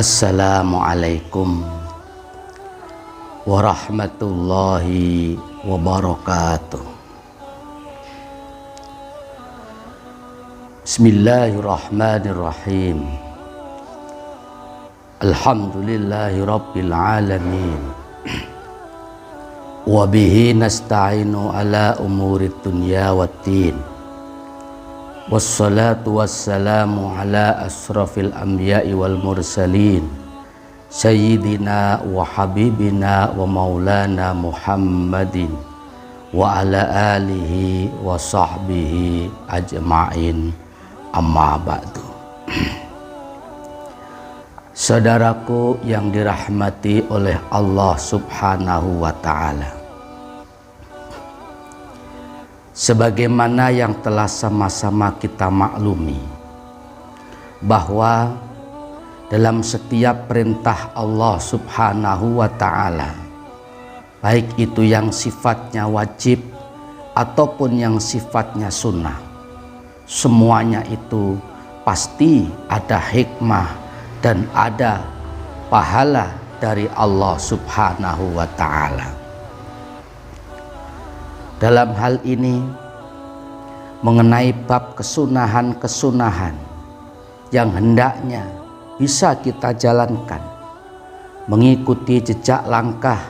Assalamualaikum warahmatullahi wabarakatuh. Bismillahirrahmanirrahim. Alhamdulillahi rabbil alamin. Wa bihi nasta'inu ala umurid dunya waddin. Wassalatu wassalamu ala asrafil anbiya'i wal mursalin Sayyidina wa habibina wa maulana Muhammadin wa ala alihi wa sahbihi ajma'in, amma ba'du. Saudaraku yang dirahmati oleh Allah subhanahu wa ta'ala, sebagaimana yang telah sama-sama kita maklumi bahwa dalam setiap perintah Allah subhanahu wa ta'ala, baik itu yang sifatnya wajib ataupun yang sifatnya sunnah, semuanya itu pasti ada hikmah dan ada pahala dari Allah subhanahu wa ta'ala. Dalam hal ini mengenai bab kesunahan-kesunahan yang hendaknya bisa kita jalankan mengikuti jejak langkah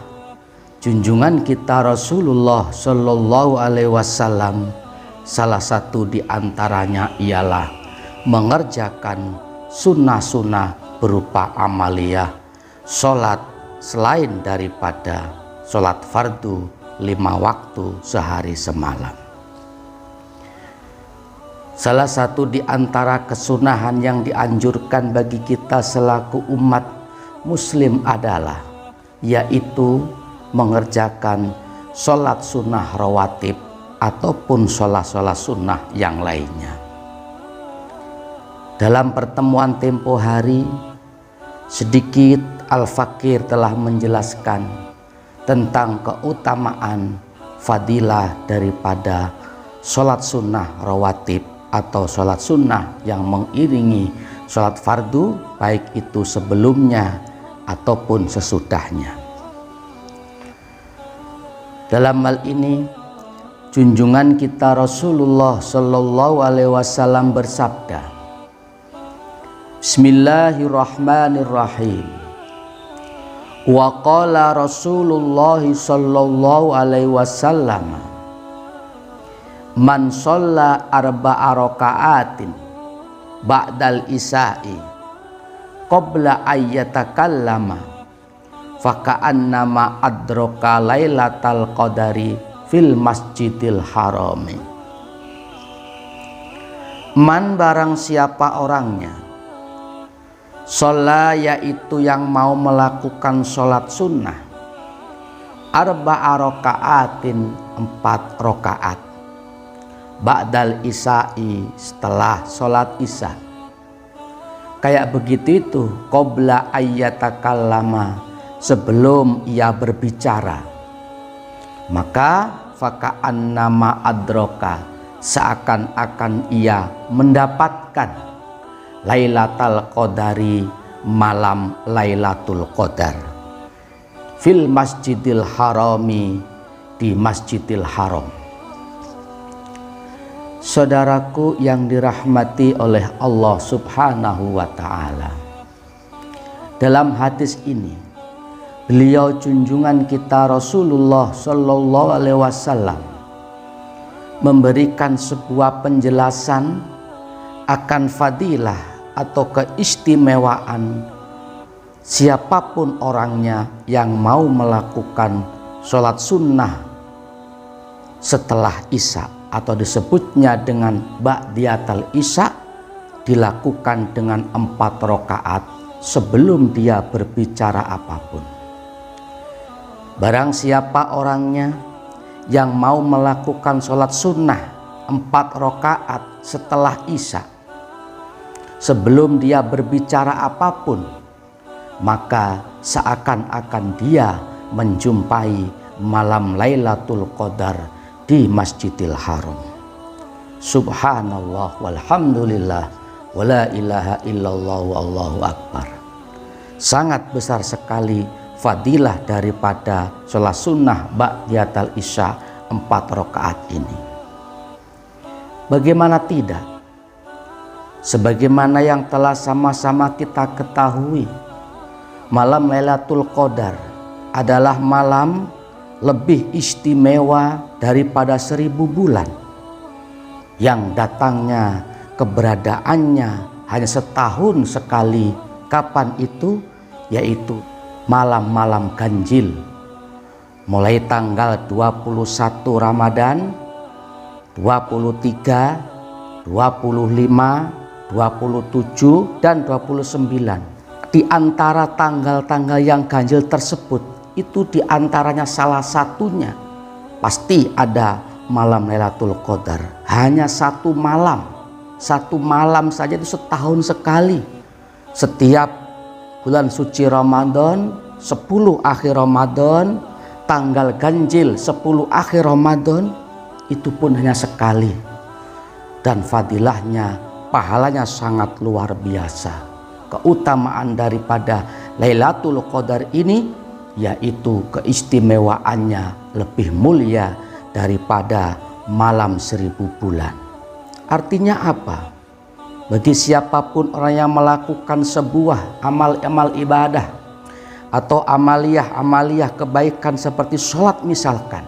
junjungan kita Rasulullah Shallallahu Alaihi Wasallam, salah satu di antaranya ialah mengerjakan sunnah-sunnah berupa amaliyah sholat selain daripada sholat fardu 5 waktu sehari semalam. Salah satu di antara kesunahan yang dianjurkan bagi kita selaku umat muslim adalah yaitu mengerjakan sholat sunnah rawatib ataupun sholat-sholat sunnah yang lainnya. Dalam pertemuan tempo hari sedikit Al-Fakir telah menjelaskan tentang keutamaan fadilah daripada sholat sunnah rawatib atau sholat sunnah yang mengiringi sholat fardu, baik itu sebelumnya ataupun sesudahnya. Dalam hal ini junjungan kita Rasulullah Shallallahu Alaihi Wasallam bersabda, Bismillahirrahmanirrahim. Wa qala Rasulullah sallallahu alaihi wasallam, man shalla arba'a raka'atin ba'dal isya'i qabla ayyatakallama faka'annama adraka lailatal qadari fil masjidil harami. Man barang siapa orangnya sholat, yaitu yang mau melakukan sholat sunnah, arba'a raka'atin 4 rakaat, ba'dal isya'i setelah sholat isya. Kayak begitu itu, qabla ayyatakallama sebelum ia berbicara, maka faka'annama adraka seakan-akan ia mendapatkan Lailatul Qadari, malam Lailatul Qadar, fil masjidil harami, di Masjidil Haram. Saudaraku yang dirahmati oleh Allah subhanahu wa ta'ala, dalam hadis ini beliau junjungan kita Rasulullah Shallallahu Alaihi Wasallam memberikan sebuah penjelasan akan fadilah atau keistimewaan siapapun orangnya yang mau melakukan sholat sunnah setelah isya, atau disebutnya dengan ba'diyatul isya, dilakukan dengan 4 rakaat sebelum dia berbicara apapun. Barang siapa orangnya yang mau melakukan sholat sunnah 4 rakaat setelah isya sebelum dia berbicara apapun, maka seakan-akan dia menjumpai malam Lailatul Qadar di Masjidil Haram. Subhanallah walhamdulillah wala ilaha illallah wallahu akbar. sangat besar sekali fadilah daripada sholat sunnah ba'diyatal isya 4 rakaat ini. Bagaimana tidak? Sebagaimana yang telah sama-sama kita ketahui, malam Lailatul Qadar adalah malam lebih istimewa daripada 1000 bulan, yang datangnya keberadaannya hanya setahun sekali. Kapan itu? Yaitu malam-malam ganjil, mulai tanggal 21 Ramadan, 23, 25, 27, dan 29. Di antara tanggal-tanggal yang ganjil tersebut, itu diantaranya salah satunya pasti ada malam Lailatul Qadar. Hanya satu malam saja itu setahun sekali. Setiap bulan suci Ramadan, 10 akhir Ramadan, tanggal ganjil 10 akhir Ramadan, itu pun hanya sekali. Dan fadilahnya, pahalanya sangat luar biasa. Keutamaan daripada Lailatul Qadar ini yaitu keistimewaannya lebih mulia daripada malam 1000 bulan. Artinya apa? Bagi siapapun orang yang melakukan sebuah amal-amal ibadah atau amaliyah kebaikan seperti sholat misalkan,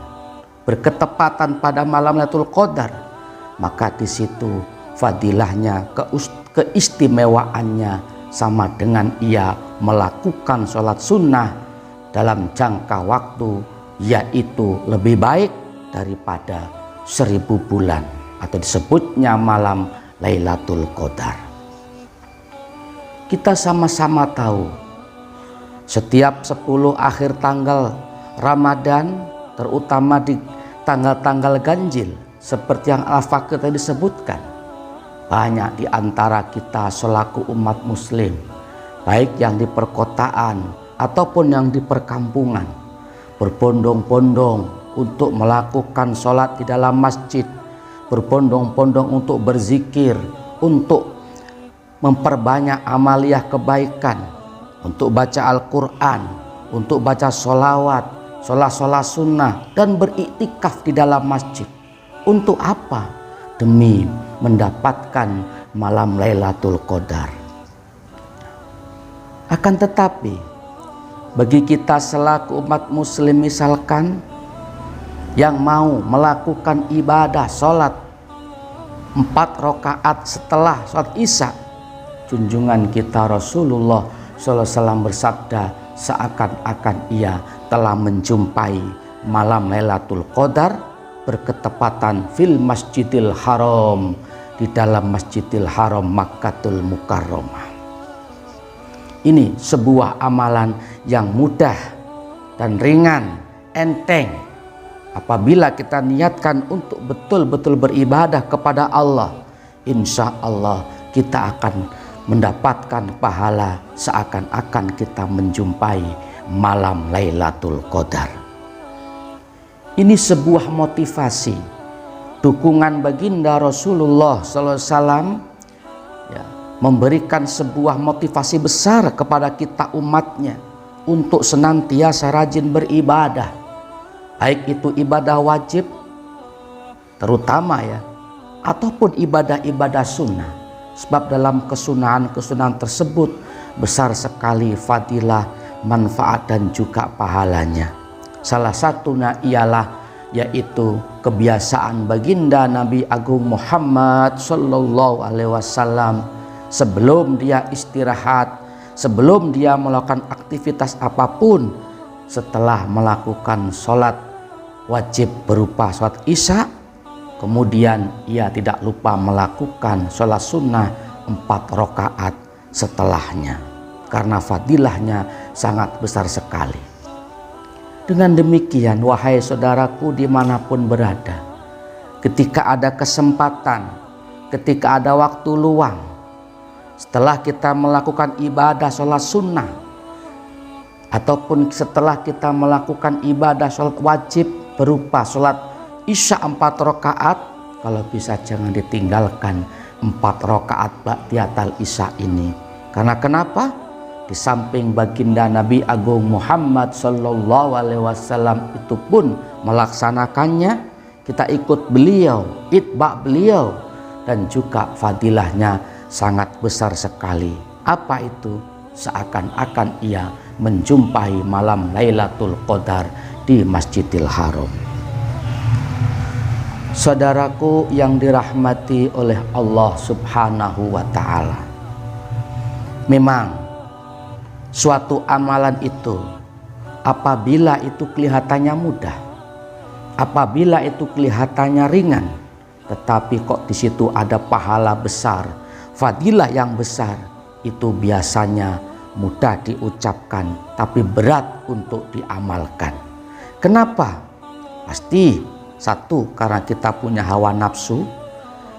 berketepatan pada malam Lailatul Qadar, maka di situ fadilahnya, keistimewaannya sama dengan ia melakukan sholat sunnah dalam jangka waktu yaitu lebih baik daripada 1000 bulan, atau disebutnya malam Lailatul Qadar. Kita sama-sama tahu setiap 10 akhir tanggal Ramadan, terutama di tanggal-tanggal ganjil seperti yang Al-Faqih tadi disebutkan, banyak di antara kita selaku umat muslim, baik yang di perkotaan ataupun yang di perkampungan, berbondong-bondong untuk melakukan sholat di dalam masjid, berbondong-bondong untuk berzikir, untuk memperbanyak amaliyah kebaikan, untuk baca Al-Quran, untuk baca sholawat, sholat sunnah, dan beriktikaf di dalam masjid. Untuk apa? Demi mendapatkan malam Lailatul Qadar. Akan tetapi bagi kita selaku umat muslim misalkan yang mau melakukan ibadah sholat 4 rakaat setelah sholat isya, junjungan kita Rasulullah SAW bersabda, seakan-akan ia telah menjumpai malam Lailatul Qadar berketepatan fil Masjidil Haram, di dalam Masjidil Haram Makkatul Mukarramah. Ini sebuah amalan yang mudah dan ringan, enteng. Apabila kita niatkan untuk betul-betul beribadah kepada Allah, insya Allah kita akan mendapatkan pahala seakan-akan kita menjumpai malam Lailatul Qadar. Ini sebuah motivasi, dukungan baginda Rasulullah SAW, ya, memberikan sebuah motivasi besar kepada kita umatnya untuk senantiasa rajin beribadah, baik itu ibadah wajib terutama ya, ataupun ibadah-ibadah sunnah. Sebab dalam kesunahan-kesunahan tersebut besar sekali fadilah, manfaat dan juga pahalanya. Salah satunya ialah yaitu kebiasaan baginda Nabi Agung Muhammad Sallallahu Alaihi Wasallam sebelum dia istirahat, sebelum dia melakukan aktivitas apapun, setelah melakukan sholat wajib berupa sholat isya, kemudian ia tidak lupa melakukan sholat sunnah 4 rakaat setelahnya, karena fadilahnya sangat besar sekali. Dengan demikian, wahai saudaraku dimanapun berada, ketika ada kesempatan, ketika ada waktu luang, setelah kita melakukan ibadah sholat sunnah, ataupun setelah kita melakukan ibadah sholat wajib berupa sholat isya 4 rakaat, kalau bisa jangan ditinggalkan 4 rakaat ba'diyatal isya ini. Karena kenapa? di samping baginda Nabi Agung Muhammad Sallallahu Alaihi Wasallam itu pun melaksanakannya, kita ikut beliau, itba beliau, dan juga fadilahnya sangat besar sekali. Apa itu? Seakan-akan ia menjumpai malam Lailatul Qadar di Masjidil Haram. Saudaraku yang dirahmati oleh Allah Subhanahu wa Ta'ala, memang suatu amalan itu apabila itu kelihatannya mudah, apabila itu kelihatannya ringan, tetapi kok di situ ada pahala besar, fadilah yang besar, itu biasanya mudah diucapkan tapi berat untuk diamalkan. Kenapa? Pasti satu, karena kita punya hawa nafsu,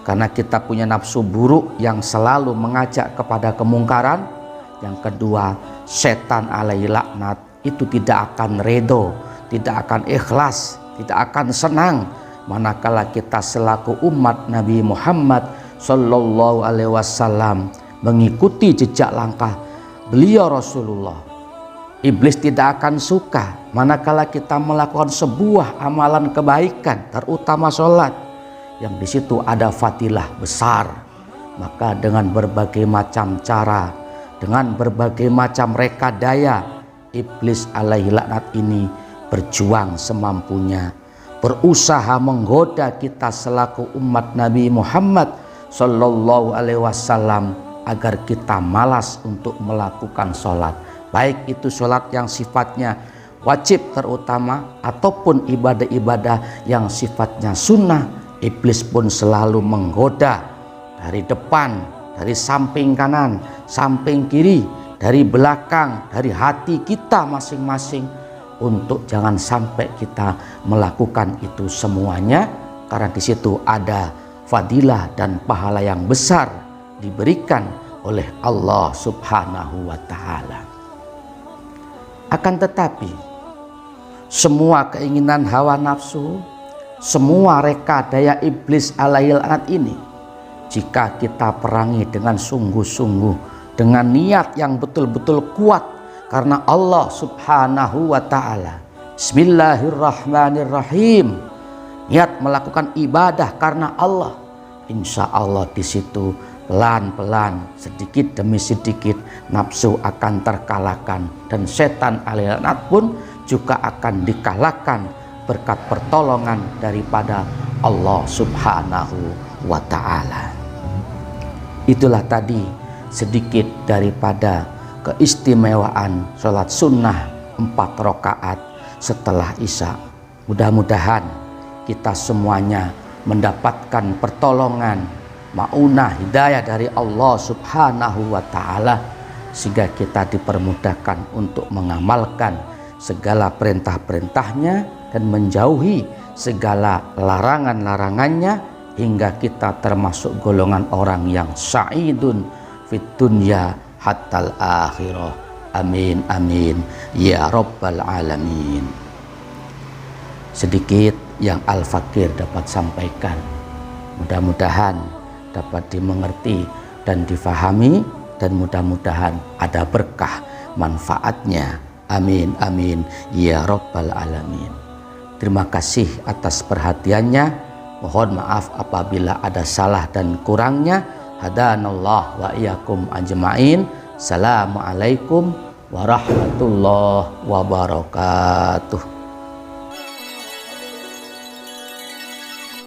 karena kita punya nafsu buruk yang selalu mengajak kepada kemungkaran. Yang kedua, setan alaihi laknat itu tidak akan redo, tidak akan ikhlas, tidak akan senang manakala kita selaku umat Nabi Muhammad Sallallahu Alaihi Wasallam mengikuti jejak langkah beliau Rasulullah. Iblis tidak akan suka manakala kita melakukan sebuah amalan kebaikan, terutama sholat, yang di situ ada fadilah besar. Maka dengan berbagai macam cara, dengan berbagai macam rekadaya, iblis alaihi laknat ini berjuang semampunya, berusaha menggoda kita selaku umat Nabi Muhammad Sallallahu Alaihi Wasallam agar kita malas untuk melakukan sholat, baik itu sholat yang sifatnya wajib terutama ataupun ibadah-ibadah yang sifatnya sunnah. Iblis pun selalu menggoda dari depan, dari samping kanan, samping kiri, dari belakang, dari hati kita masing-masing, untuk jangan sampai kita melakukan itu semuanya, karena di situ ada fadilah dan pahala yang besar diberikan oleh Allah Subhanahu wa Ta'ala. Akan tetapi semua keinginan hawa nafsu, semua rekadaya iblis alaihi laknat ini, jika kita perangi dengan sungguh-sungguh, dengan niat yang betul-betul kuat karena Allah Subhanahu wa Ta'ala, Bismillahirrahmanirrahim, niat melakukan ibadah karena Allah, insya Allah di situ pelan-pelan, sedikit demi sedikit nafsu akan terkalahkan, dan setan alaihi laknat pun juga akan dikalahkan berkat pertolongan daripada Allah Subhanahu wa Ta'ala. Itulah tadi sedikit daripada keistimewaan sholat sunnah 4 rakaat setelah Isya. Mudah-mudahan kita semuanya mendapatkan pertolongan, maunah, hidayah dari Allah Subhanahu wa Ta'ala, sehingga kita dipermudahkan untuk mengamalkan segala perintah-perintahnya dan menjauhi segala larangan-larangannya, hingga kita termasuk golongan orang yang sa'idun fit dunya hattal akhirah. Amin amin ya rabbal alamin. Sedikit yang Al-Fakir dapat sampaikan, mudah-mudahan dapat dimengerti dan difahami, dan mudah-mudahan ada berkah manfaatnya. Amin amin ya rabbal alamin. Terima kasih atas perhatiannya. Mohon maaf apabila ada salah dan kurangnya. Hadanallah wa iyyakum ajmain. Assalamualaikum warahmatullahi wabarakatuh.